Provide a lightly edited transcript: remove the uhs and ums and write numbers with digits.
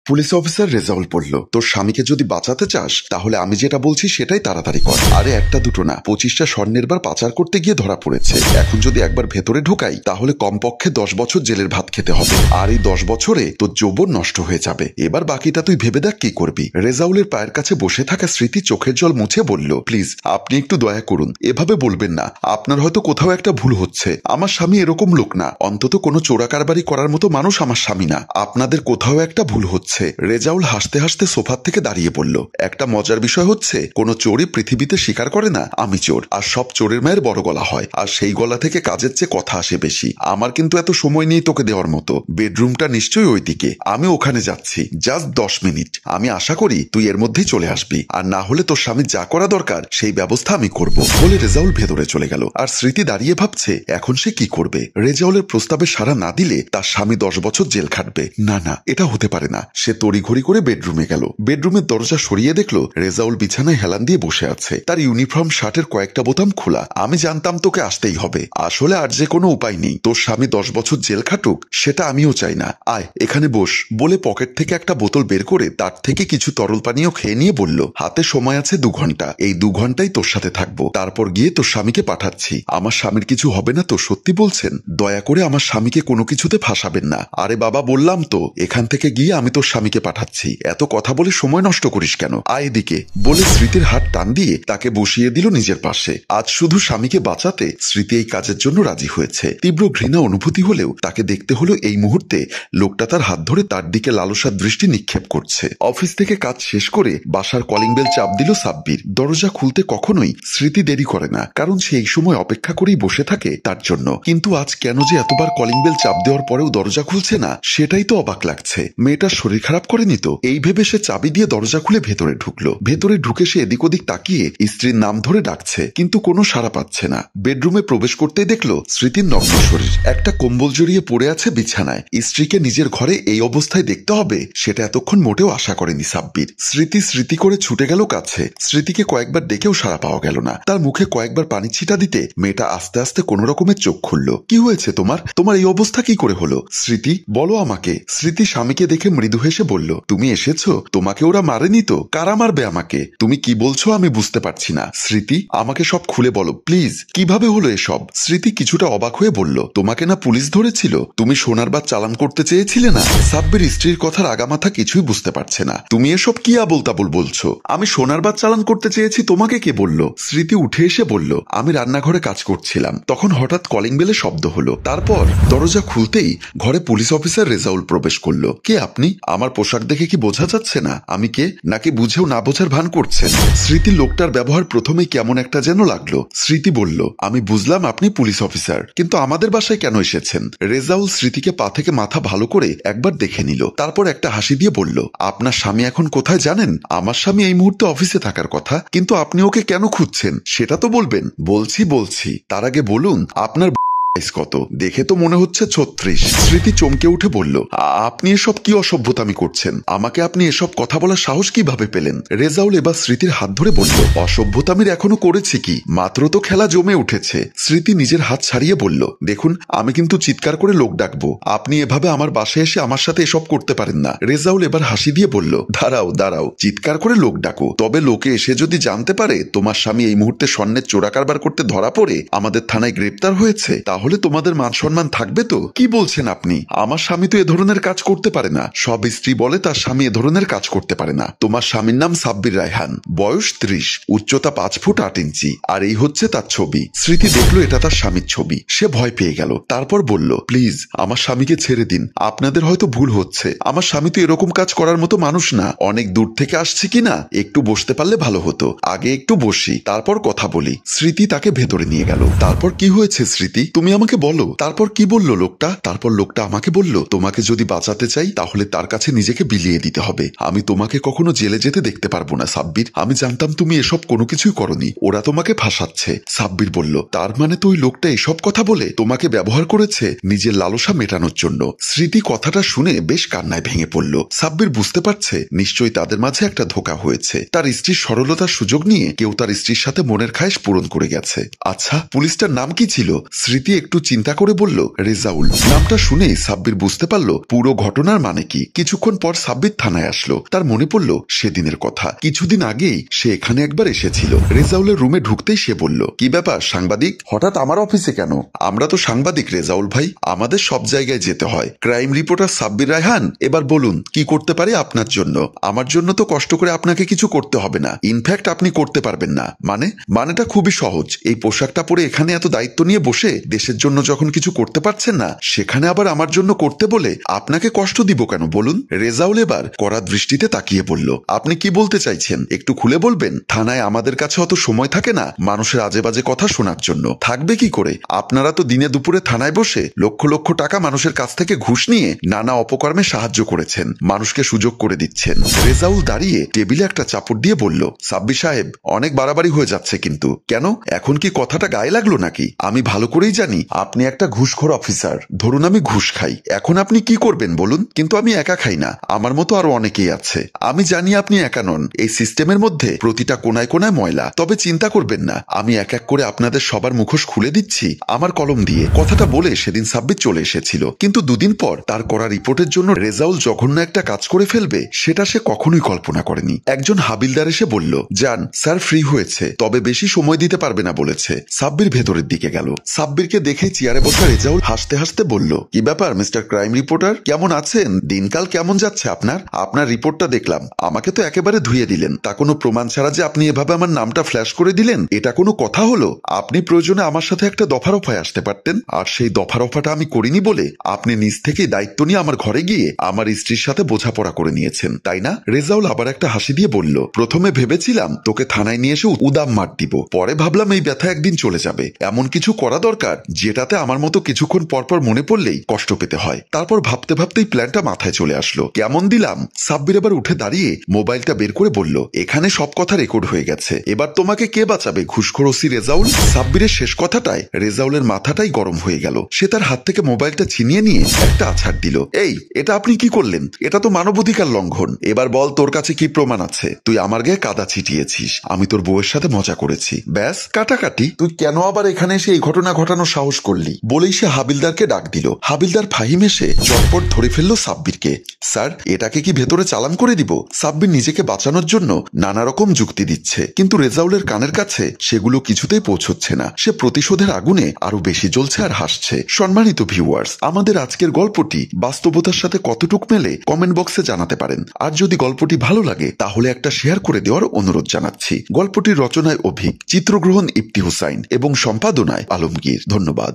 Police officer Rezaul বলল, তোর স্বামীকে যদি বাঁচাতে চাস তাহলে আমি যেটা বলছি সেটাই তাড়াতাড়ি কর। আরে একটা দুটো না, 25টা স্বর্ণের বার পাচার করতে গিয়ে ধরা পড়েছে। এখন যদি একবার ভেতরে ঢোকাই তাহলে কমপক্ষে 10 বছর জেলের ভাত খেতে হবে, আর এই 10 বছরে তোর যৌবন নষ্ট হয়ে যাবে। এবার বাকিটা তুই ভেবে দেখ কি করবি। রেজাউলের পায়ের কাছে বসে থাকা স্মৃতি চোখের জল মুছে বলল, প্লিজ আপনি একটু দয়া করুন, এভাবে বলবেন না। আপনার হয়তো কোথাও একটা ভুল হচ্ছে। আমার স্বামী এরকম লোক না, অন্তত কোনো চোরাকারবারি করার মতো মানুষ আমার স্বামী না। আপনাদের কোথাও একটা ভুল হচ্ছে। রেজাউল হাসতে হাসতে সোফার থেকে দাঁড়িয়ে বলল, একটা মজার বিষয় হচ্ছে কোনো চোরই পৃথিবীতে স্বীকার করে না আমি চোর। আর সব চোরের মায়ের বড় গলা হয়, আর সেই গলা থেকে কাজের চেয়ে কথা আসে বেশি। আমার কিন্তু এত সময় নেই তোকে দেওয়ার মতো। বেডরুমটা নিশ্চয়ই ওইদিকে, আমি ওখানে যাচ্ছি, জাস্ট 10 মিনিট। আমি আশা করি তুই এর মধ্যেই চলে আসবি, আর না হলে তোর স্বামী যা করা দরকার সেই ব্যবস্থা আমি করব বলে রেজাউল ভেতরে চলে গেল। আর স্মৃতি দাঁড়িয়ে ভাবছে এখন সে কি করবে। রেজাউলের প্রস্তাবে সাড়া না দিলে তার স্বামী 10 বছর জেল খাটবে। না না, এটা হতে পারে না। সে তড়িঘড়ি করে বেডরুমে গেল। বেডরুমের দরজা সরিয়ে দেখলো রেজাউল বিছানায় হেলান দিয়ে বসে আছে। তার ইউনিফর্ম শার্টের কয়েকটা বোতাম খোলা। আমি জানতাম তোকে আসতেই হবে, আসলে আর যে কোনো উপায় নেই। তোর স্বামী 10 বছর জেল খাটুক সেটা আমিও চাই না। আয় এখানে বস বলে পকেট থেকে একটা বোতল বের করে তার থেকে কিছু তরল পানীয় খেয়ে নিয়ে বলল, হাতে সময় আছে 2 ঘন্টা। এই 2 ঘন্টাই তোর সাথে থাকবো, তারপর গিয়ে তোর স্বামীকে পাঠাচ্ছি। আমার স্বামীর কিছু হবে না তো? সত্যি বলছেন? দয়া করে আমার স্বামীকে কোনো কিছুতে ফাঁসাবেন না। আরে বাবা বললাম তো, এখান থেকে গিয়ে আমি তোর স্বামীকে পাঠাচ্ছি। এত কথা বলে সময় নষ্ট করিস কেন? আয় এদিকে বলে স্মৃতির হাত টান দিয়ে তাকে বসিয়ে দিল নিজের পাশে। আজ শুধু স্বামীকে বাঁচাতে স্মৃতি এই কাজের জন্য রাজি হয়েছে। তীব্র ঘৃণা অনুভূতি হলেও তাকে দেখতে হলো এই মুহূর্তে লোকটা তার হাত ধরে তার দিকে লালসার দৃষ্টি নিক্ষেপ করছে। অফিস থেকে কাজ শেষ করে বাসার কলিং বেল চাপ দিল সাব্বির। দরজা খুলতে কখনোই স্মৃতি দেরি করে না, কারণ সে এই সময় অপেক্ষা করেই বসে থাকে তার জন্য। কিন্তু আজ কেন যে এতবার কলিং বেল চাপ দেওয়ার পরেও দরজা খুলছে না, সেটাই তো অবাক লাগছে। মেয়েটার শরীর খারাপ করেনি তো? এই ভেবে সে চাবি দিয়ে দরজা খুলে ভেতরে ঢুকলো। ভেতরে ঢুকে সে এদিক ওদিক তাকিয়ে স্ত্রীর নাম ধরে ডাকছে, কিন্তু কোনো সাড়া পাচ্ছে না। বেডরুমে প্রবেশ করতেই দেখলো স্মৃতির নগ্ন শরীর, একটা কম্বল জড়িয়ে পড়ে আছে বিছানায়। স্ত্রীকে নিজের ঘরে এই অবস্থায় দেখতে হবে সেটা এতক্ষণ মোটেও আশা করেনি সাব্বির। স্মৃতি করে ছুটে গেল কাছে। স্মৃতিকে কয়েকবার ডেকেও সাড়া পাওয়া গেল না। তার মুখে কয়েকবার পানি ছিটা দিতে মেয়েটা আস্তে আস্তে কোন রকমের চোখ খুলল। কি হয়েছে তোমার এই অবস্থা কি করে হলো? স্মৃতি বলো আমাকে। স্মৃতি স্বামীকে দেখে মৃদু হেসে বলল, তুমি এসেছো? তোমাকে ওরা মারেনি তো? কারা মারবে আমাকে? তুমি কি বলছো আমি বুঝতে পারছি না। স্মৃতি আমাকে সব খুলে বলো প্লিজ, কিভাবে হলো এসব? স্মৃতি কিছুটা অবাক হয়ে বলল, তোমাকে না পুলিশ ধরেছিল? তুমি সোনার বার চালান করতে চেয়েছিলে না? সাব্বির স্ত্রীর কথার আগামাথা কিছুই বুঝতে পারছে না। তুমি এসব কি আবোল তাবোল বলছো? আমি সোনার বার চালান করতে চেয়েছি তোমাকে কে বলল? স্মৃতি উঠে এসে বলল, আমি রান্নাঘরে কাজ করছিলাম, তখন হঠাৎ কলিং বেলে শব্দ হলো। তারপর দরজা খুলতেই ঘরে পুলিশ অফিসার রেজাউল প্রবেশ করলো। কে আপনি? আমার পোশাক দেখে কি বোঝা যাচ্ছে না আমি কে? নাকি বুঝেও না বোঝার ভান করছেন? স্মৃতি লোকটার ব্যবহার প্রথমেই কেমন একটা যেন লাগলো। স্মৃতি বলল, আমি বুঝলাম আপনি পুলিশ অফিসার, কিন্তু আমাদের বাসায় কেন এসেছেন? রেজাউল স্মৃতিকে পা থেকে মাথা ভালো করে একবার দেখে নিল। তারপর একটা হাসি দিয়ে বলল, আপনার স্বামী এখন কোথায় জানেন? আমার স্বামী এই মুহূর্তে অফিসে থাকার কথা, কিন্তু আপনি ওকে কেন খুঁজছেন সেটা তো বলবেন। বলছি, তার আগে বলুন আপনার কত? দেখে তো মনে হচ্ছে 36। স্মৃতি চমকে উঠে বলল, আপনি এসব কি অসভ্যতামি করছেন? আমাকে আপনি এসব কথা বলার সাহস কিভাবে পেলেন? রেজাউল এবার স্মৃতির হাত ধরে বলল, অসভ্যতামির এখনো করেছি কি? মাত্র তো খেলা জমে উঠেছে। স্মৃতি নিজের হাত ছাড়িয়ে বলল, দেখুন আমি কিন্তু চিৎকার করে লোক ডাকবো। আপনি এভাবে আমার বাসায় এসে আমার সাথে এসব করতে পারেন না। রেজাউল এবার হাসি দিয়ে বলল, দাঁড়াও, চিৎকার করে লোক ডাকো, তবে লোকে এসে যদি জানতে পারে তোমার স্বামী এই মুহূর্তে স্বর্ণের চোরা কারবার করতে ধরা পড়ে আমাদের থানায় গ্রেপ্তার হয়েছে, তাহলে তোমাদের মান সম্মান থাকবে তো? কি বলছেন আপনি? আমার স্বামী তো এ ধরনের কাজ করতে পারে না। সব স্ত্রী বলে তার স্বামী এ ধরনের কাজ করতে পারে না। তোমার স্বামীর নাম সাব্বির রায়হান, বয়স 30, উচ্চতা 5 ফুট 8 ইঞ্চি, আর এই হচ্ছে তার ছবি। স্মৃতি দেখলো এটা তার স্বামীর ছবি। সে ভয় পেয়ে গেল। তারপর বলল, প্লিজ আমার স্বামীকে ছেড়ে দিন। আপনাদের হয়তো ভুল হচ্ছে, আমার স্বামী তো এরকম কাজ করার মতো মানুষ না। অনেক দূর থেকে আসছে কিনা, একটু বসতে পারলে ভালো হতো। আগে একটু বসি, তারপর কথা বলি। স্মৃতি তাকে ভেতরে নিয়ে গেল। তারপর কি হয়েছে স্মৃতি, তুমি আমাকে বলো। তারপর কি বলল লোকটা? তারপর লোকটা আমাকে বলল, তোমাকে যদি বাঁচাতে চাই তাহলে তার কাছে নিজেকে বিলিয়ে দিতে হবে। আমি তোমাকে কখনো জেলে যেতে দেখতে পারবো না সাব্বির। আমি জানতাম তুমি এসব কোনো কিছুই করনি, ওরা তোমাকে ফাঁসাচ্ছে। সাব্বির বলল, তার মানে তো ওই লোকটা এসব কথা বলে তোমাকে ব্যবহার করেছে নিজের লালসা মেটানোর জন্য। স্মৃতি কথাটা শুনে বেশ কান্নায় ভেঙে পড়ল। সাব্বির বুঝতে পারছে নিশ্চয়ই তাদের মাঝে একটা ধোঁকা হয়েছে। তার স্ত্রীর সরলতার সুযোগ নিয়ে কেউ তার স্ত্রীর সাথে মনের খায়েশ পূরণ করে গেছে। আচ্ছা পুলিশটার নাম কি ছিল? স্মৃতি একটু চিন্তা করে বলল, রেজাউল। নামটা শুনেই সাব্বির বুঝতে পারল পুরো ঘটনার মানে কি। কিছুক্ষণ পর সাব্বির থানায় আসলো। তার মনে পড়ল সেদিনের কথা। কিছুদিন আগেই সে এখানে একবার এসেছিল। রেজাউলের রুমে ঢুকতেই সে বলল, কি ব্যাপার সাংবাদিক, হঠাৎ আমার অফিসে কেন? আমরা তো সাংবাদিক রেজাউল ভাই, আমাদের সব জায়গায় যেতে হয়। ক্রাইম রিপোর্টার সাব্বির রায়হান, এবার বলুন কি করতে পারি আপনার জন্য? আমার জন্য তো কষ্ট করে আপনাকে কিছু করতে হবে না, ইনফ্যাক্ট আপনি করতে পারবেন না। মানেটা খুবই সহজ। এই পোশাকটা পরে এখানে এত দায়িত্ব নিয়ে বসে দেশের জন্য যখন কিছু করতে পারছেন না, সেখানে আবার আমার জন্য করতে বলে আপনাকে কষ্ট দিব কেন বলুন? রেজাউল এবার কড়া দৃষ্টিতে তাকিয়ে বলল, আপনি কি বলতে চাইছেন একটু খুলে বলবেন? থানায় আমাদের কাছে অত সময় থাকে না মানুষের আজে বাজে কথা শোনার জন্য। থাকবে কি করে? আপনারা তো দিনে দুপুরে থানায় বসে লক্ষ লক্ষ টাকা মানুষের কাছ থেকে ঘুষ নিয়ে নানা অপকর্মে সাহায্য করেছেন, মানুষকে সুযোগ করে দিচ্ছেন। রেজাউল দাঁড়িয়ে টেবিলে একটা চাপড় দিয়ে বলল, সাব্বির সাহেব অনেক বাড়াবাড়ি হয়ে যাচ্ছে কিন্তু। কেন, এখন কি কথাটা গায়ে লাগলো নাকি? আমি ভালো করেই জানি আপনি একটা ঘুষখোর অফিসার। ধরুন আমি ঘুষ খাই, এখন আপনি কি করবেন বলুন? কিন্তু আমি একা খাই না, আমার মতো আরো অনেকেই আছে। আমি জানি আপনি একা নন, এই সিস্টেমের মধ্যে প্রতিটা কোনায় কোনায় ময়লা। তবে চিন্তা করবেন না, আমি এক এক করে আপনাদের সবার মুখোশ খুলে দিচ্ছি আমার কলম দিয়ে। কথাটা বলে সেদিন সাব্বির চলে এসেছিল, কিন্তু দুদিন পর তার করা রিপোর্টের জন্য রেজাউল জঘন্য একটা কাজ করে ফেলবে সেটা সে কখনোই কল্পনা করেনি। একজন হাবিলদার এসে বলল, যান স্যার ফ্রি হয়েছে, তবে বেশি সময় দিতে পারবে না বলেছে। সাব্বির ভেতরের দিকে গেল। সাব্বিরকে দেখে চেয়ারে বসা রেজাউল হাসতে হাসতে বলল, কি ব্যাপার মিস্টার ক্রাইম রিপোর্টার, কেমন আছেন? দিনকাল কেমন যাচ্ছে আপনার রিপোর্টটা দেখলাম, আমাকে তো একেবারে ধুয়ে দিলেন। তা কোনো প্রমাণ ছাড়া যে আপনি এভাবে আমার নামটা ফ্ল্যাশ করে দিলেন, এটা কোনো কথা হলো? আপনি প্রয়োজনে আমার সাথে একটা দফা রফায় আসতে পারতেন, আর সেই দফা রফাটা আমি করিনি বলে আপনি নিজ থেকেই দায়িত্ব নিয়ে আমার ঘরে গিয়ে আমার স্ত্রীর সাথে বোঝাপড়া করে নিয়েছেন, তাই না? রেজাউল আবার একটা হাসি দিয়ে বলল, প্রথমে ভেবেছিলাম তোকে থানায় নিয়ে এসে উদাম মার দিব, পরে ভাবলাম এই ব্যথা একদিন চলে যাবে। এমন কিছু করা দরকার যেটাতে আমার মতো কিছুক্ষণ পরপর মনে পড়লেই কষ্ট পেতে হয়। তারপর ভাবতে ভাবতেই প্ল্যানটা মাথায় চলে আসলো। কেমন দিলাম? সাব্বির এবার উঠে দাঁড়িয়ে মোবাইলটা বের করে বলল, এখানে সব কথা রেকর্ড হয়ে গেছে, এবার তোমাকে কে বাঁচাবে ঘুষখোর ওসি রেজাউল? সাব্বিরের শেষ কথাটায় রেজাউলের মাথাটাই গরম হয়ে গেল। সে তার হাত থেকে মোবাইলটা ছিনিয়ে নিয়ে একটা আছাড় দিল। এই, এটা আপনি কি করলেন? এটা তো মানবাধিকার লঙ্ঘন। এবার বল তোর কাছে কি প্রমাণ আছে? তুই আমার গায়ে কাদা ছিটিয়েছিস, আমি তোর বউয়ের সাথে মজা করেছি, ব্যাস কাটাকাটি। তুই কেন আবার এখানে এসে এই ঘটনা ঘটানোর সাহস করলি? বলেই সে হাবিলদারকে ডাক দিল। হাবিলদার ফাহিম এসে চটপট ধরে ফেললো সাব্বিরকে। স্যার, এটাকে কি ভেতরে চালান করে দিব? সাব্বির নিজেকে বাঁচানোর জন্য নানা রকম যুক্তি দিচ্ছে, কিন্তু রেজাউলের কানের কাছে সেগুলো কিছুতেই পৌঁছচ্ছে না। সে প্রতিশোধের আগুনে আরো বেশি জ্বলছে আর হাসছে। সম্মানিত ভিউয়ার্স, আমাদের আজকের গল্পটি বাস্তবতার সাথে কতটুক মেলে কমেন্ট বক্সে জানাতে পারেন। আর যদি গল্পটি ভালো লাগে তাহলে একটা শেয়ার করে দেওয়ার অনুরোধ জানাচ্ছি। গল্পটির রচনায় অভিক, চিত্রগ্রহণ ইপ্তি হুসাইন এবং সম্পাদনায় আলমগীর। ধন্যবাদ।